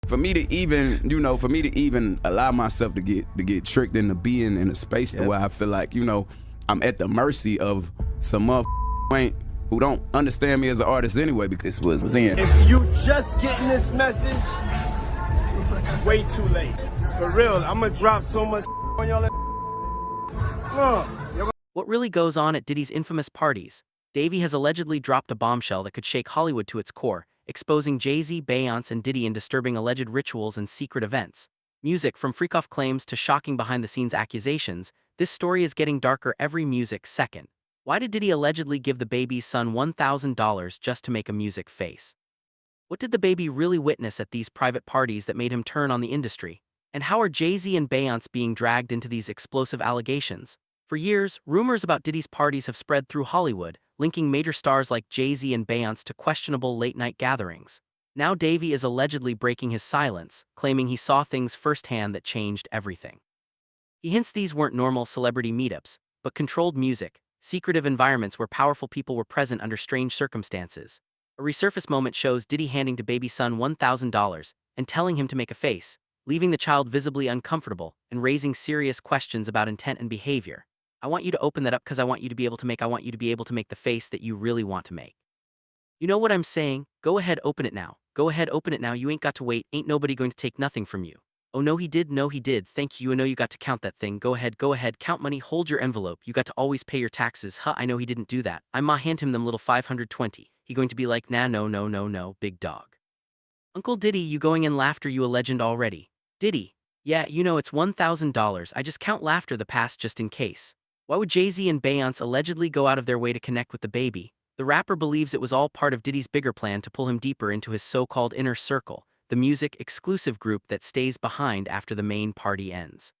For me to even, for me to even allow myself to get tricked into being in a space to where I feel like, I'm at the mercy of some who don't understand me as an artist anyway, because this was in. If you just getting this message, it's way too late. For real, I'm gonna drop so much on y'all. What really goes on at Diddy's infamous parties? Davey has allegedly dropped a bombshell that could shake Hollywood to its core, exposing Jay-Z, Beyoncé, and Diddy in disturbing alleged rituals and secret events. Music, from freak-off claims to shocking behind-the-scenes accusations, this story is getting darker every music second. Why did Diddy allegedly give DaBaby's son $1,000 just to make a music face? What did DaBaby really witness at these private parties that made him turn on the industry? And how are Jay-Z and Beyoncé being dragged into these explosive allegations? For years, rumors about Diddy's parties have spread through Hollywood, linking major stars like Jay-Z and Beyoncé to questionable late-night gatherings. Now Davey is allegedly breaking his silence, claiming he saw things firsthand that changed everything. He hints these weren't normal celebrity meetups, but controlled music, secretive environments where powerful people were present under strange circumstances. A resurface moment shows Diddy handing DaBaby's son $1,000 and telling him to make a face, leaving the child visibly uncomfortable and raising serious questions about intent and behavior. I want you to open that up because I want you to be able to make the face that you really want to make. You know what I'm saying? Go ahead, open it now. Go ahead, open it now. You ain't got to wait. Ain't nobody going to take nothing from you. Oh no he did, thank you. I know you got to count that thing. Go ahead, count money, hold your envelope. You got to always pay your taxes. I know he didn't do that. I ma hand him them little 520. He going to be like, nah, no, big dog. Uncle Diddy, you going in laughter, you a legend already. Diddy, yeah, it's $1,000. I just count laughter the past just in case. Why would Jay-Z and Beyoncé allegedly go out of their way to connect with DaBaby? The rapper believes it was all part of Diddy's bigger plan to pull him deeper into his so-called inner circle, the music-exclusive group that stays behind after the main party ends.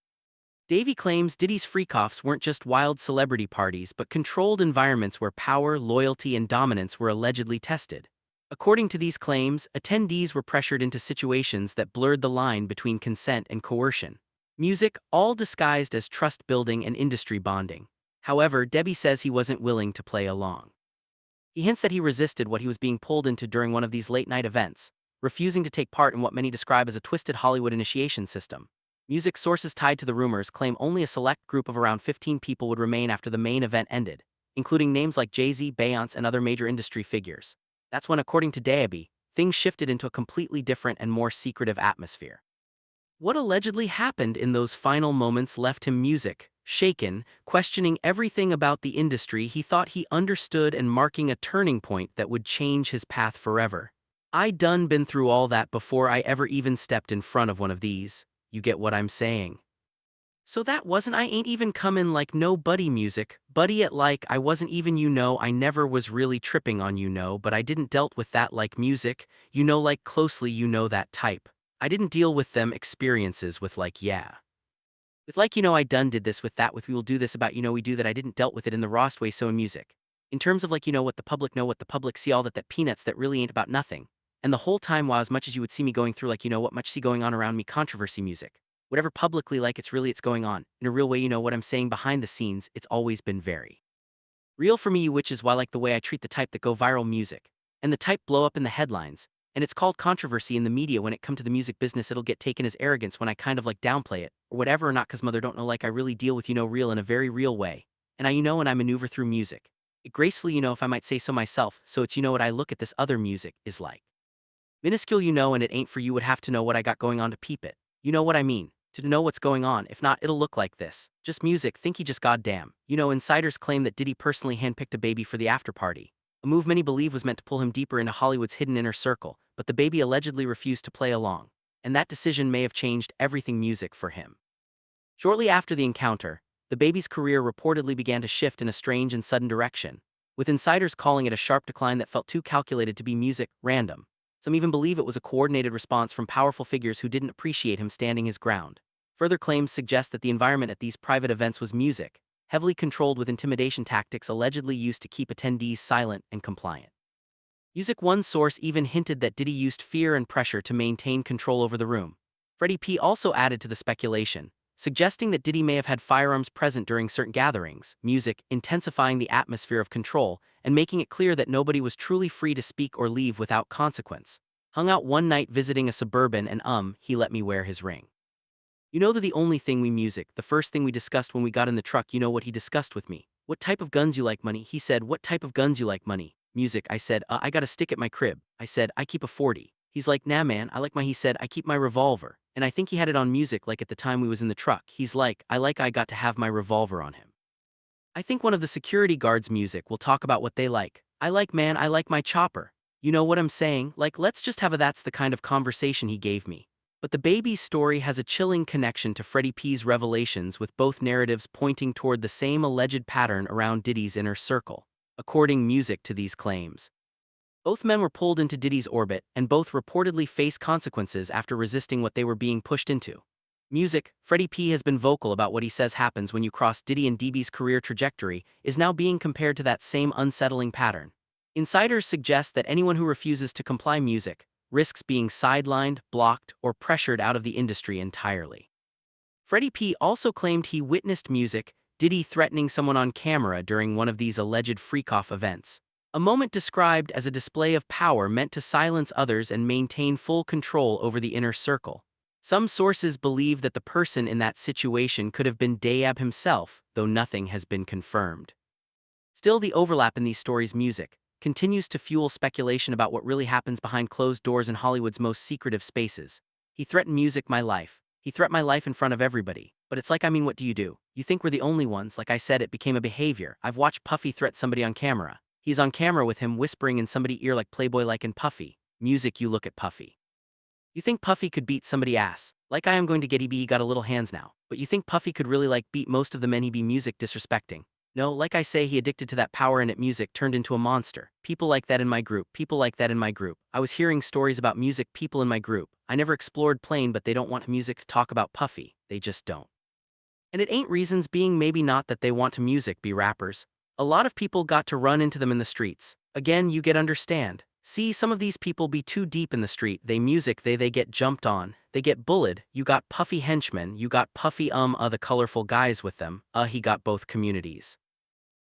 Davey claims Diddy's freak-offs weren't just wild celebrity parties but controlled environments where power, loyalty, and dominance were allegedly tested. According to these claims, attendees were pressured into situations that blurred the line between consent and coercion. Music, all disguised as trust-building and industry bonding. However, Debbie says he wasn't willing to play along. He hints that he resisted what he was being pulled into during one of these late-night events, refusing to take part in what many describe as a twisted Hollywood initiation system. Music sources tied to the rumors claim only a select group of around 15 people would remain after the main event ended, including names like Jay-Z, Beyoncé, and other major industry figures. That's when, according to DaBaby, things shifted into a completely different and more secretive atmosphere. What allegedly happened in those final moments left him music, shaken, questioning everything about the industry he thought he understood and marking a turning point that would change his path forever. I done been through all that before I ever even stepped in front of one of these, you get what I'm saying. So that wasn't I ain't even comin' like no buddy music, buddy it like I wasn't even I never was really tripping on but I didn't dealt with that like music, like closely that type. I didn't deal with them experiences with like yeah. With like I done did this with that with we will do this about we do that I didn't dealt with it in the rawest way so in music. In terms of like what the public see all that peanuts that really ain't about nothing. And the whole time while as much as you would see me going through like what much see going on around me controversy music. Whatever publicly like it's going on, in a real way what I'm saying behind the scenes, it's always been very real for me which is why I like the way I treat the type that go viral music. And the type blow up in the headlines. And it's called controversy in the media when it come to the music business it'll get taken as arrogance when I kind of like downplay it, or whatever or not cause mother don't know like I really deal with real in a very real way. And and I maneuver through music. It gracefully if I might say so myself, so it's what I look at this other music is like. Minuscule and it ain't for you would have to know what I got going on to peep it. You know what I mean? To know what's going on, if not it'll look like this. Just music, think he just goddamn. Insiders claim that Diddy personally handpicked DaBaby for the after party. A move many believe was meant to pull him deeper into Hollywood's hidden inner circle, but DaBaby allegedly refused to play along. And that decision may have changed everything music for him. Shortly after the encounter, DaBaby's career reportedly began to shift in a strange and sudden direction, with insiders calling it a sharp decline that felt too calculated to be music, random. Some even believe it was a coordinated response from powerful figures who didn't appreciate him standing his ground. Further claims suggest that the environment at these private events was music, heavily controlled with intimidation tactics allegedly used to keep attendees silent and compliant. Music One source even hinted that Diddy used fear and pressure to maintain control over the room. Freddie P. also added to the speculation, suggesting that Diddy may have had firearms present during certain gatherings, music intensifying the atmosphere of control and making it clear that nobody was truly free to speak or leave without consequence. Hung out one night visiting a suburban and he let me wear his ring. You know that the only thing we music, the first thing we discussed when we got in the truck, you know what he discussed with me? What type of guns you like, money? He said, what type of guns you like, money? Music. I said, I got a stick at my crib. I said, I keep a 40. He's like, nah man, I like my, he said, I keep my revolver. And I think he had it on music like at the time we was in the truck. He's like, I got to have my revolver on him. I think one of the security guards' music will talk about what they like. I like, man, I like my chopper. You know what I'm saying? Like, let's just have a that's the kind of conversation he gave me. But DaBaby's story has a chilling connection to Freddie P's revelations, with both narratives pointing toward the same alleged pattern around Diddy's inner circle. According music to these claims, both men were pulled into Diddy's orbit, and both reportedly face consequences after resisting what they were being pushed into. Music. Freddie P has been vocal about what he says happens when you cross Diddy and DaBaby's career trajectory is now being compared to that same unsettling pattern. Insiders suggest that anyone who refuses to comply music risks being sidelined, blocked, or pressured out of the industry entirely. Freddie P also claimed he witnessed music, Diddy threatening someone on camera during one of these alleged freak-off events. A moment described as a display of power meant to silence others and maintain full control over the inner circle. Some sources believe that the person in that situation could have been DaBaby himself, though nothing has been confirmed. Still, the overlap in these stories' music continues to fuel speculation about what really happens behind closed doors in Hollywood's most secretive spaces. He threatened music, my life. He threatened my life in front of everybody. But it's like, I mean, what do? You think we're the only ones? Like I said, it became a behavior. I've watched Puffy threat somebody on camera. He's on camera with him whispering in somebody's ear like Playboy like in Puffy. Music, you look at Puffy. You think Puffy could beat somebody ass? Like I am going to get he got a little hands now. But you think Puffy could really like beat most of the men he be music disrespecting? No, like I say, he addicted to that power and it music turned into a monster. People like that in my group. People like that in my group. I was hearing stories about music people in my group. I never explored plain, but they don't want music to talk about Puffy. They just don't. And it ain't reasons being maybe not that they want to music be rappers. A lot of people got to run into them in the streets. Again, you get understand. See, some of these people be too deep in the street. They music, they get jumped on. They get bullied. You got Puffy henchmen. You got Puffy the colorful guys with them. He got both communities.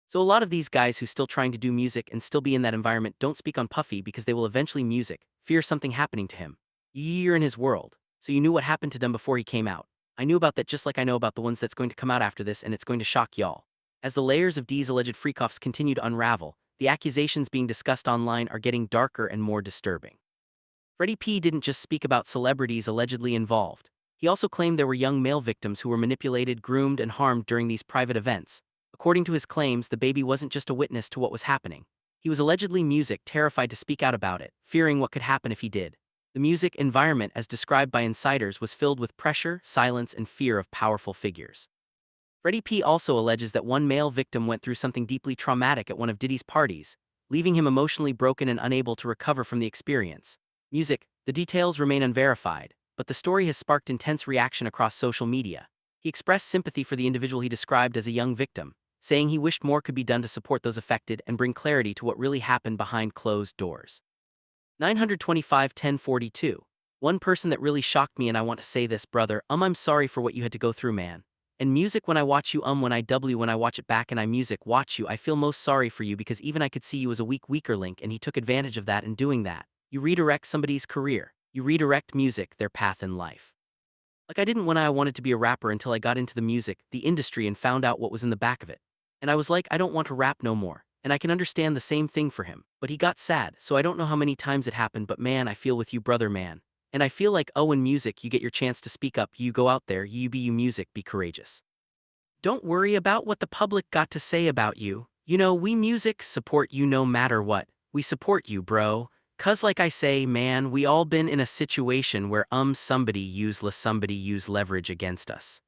So a lot of these guys who still trying to do music and still be in that environment don't speak on Puffy because they will eventually music, fear something happening to him. You're in his world. So you knew what happened to them before he came out. I knew about that just like I know about the ones that's going to come out after this, and it's going to shock y'all. As the layers of D's alleged freak-offs continue to unravel, the accusations being discussed online are getting darker and more disturbing. Freddie P didn't just speak about celebrities allegedly involved. He also claimed there were young male victims who were manipulated, groomed, and harmed during these private events. According to his claims, DaBaby wasn't just a witness to what was happening. He was allegedly music, terrified to speak out about it, fearing what could happen if he did. The music environment, as described by insiders, was filled with pressure, silence, and fear of powerful figures. Freddie P also alleges that one male victim went through something deeply traumatic at one of Diddy's parties, leaving him emotionally broken and unable to recover from the experience. Music. The details remain unverified, but the story has sparked intense reaction across social media. He expressed sympathy for the individual he described as a young victim, saying he wished more could be done to support those affected and bring clarity to what really happened behind closed doors. 925-1042. One person that really shocked me, and I want to say this, brother, I'm sorry for what you had to go through, man. And music, when I watch you, when I watch it back and I music watch you, I feel most sorry for you, because even I could see you as a weaker link, and he took advantage of that in doing that. You redirect somebody's career. You redirect music, their path in life. Like I didn't when I wanted to be a rapper until I got into the music, the industry, and found out what was in the back of it. And I was like, I don't want to rap no more. And I can understand the same thing for him. But he got sad, so I don't know how many times it happened, but man, I feel with you, brother, man. And I feel like, in music, you get your chance to speak up, you go out there, you be you music, be courageous. Don't worry about what the public got to say about you. You know, we music support you no matter what. We support you, bro. 'Cause like I say, man, we all been in a situation where somebody use leverage against us.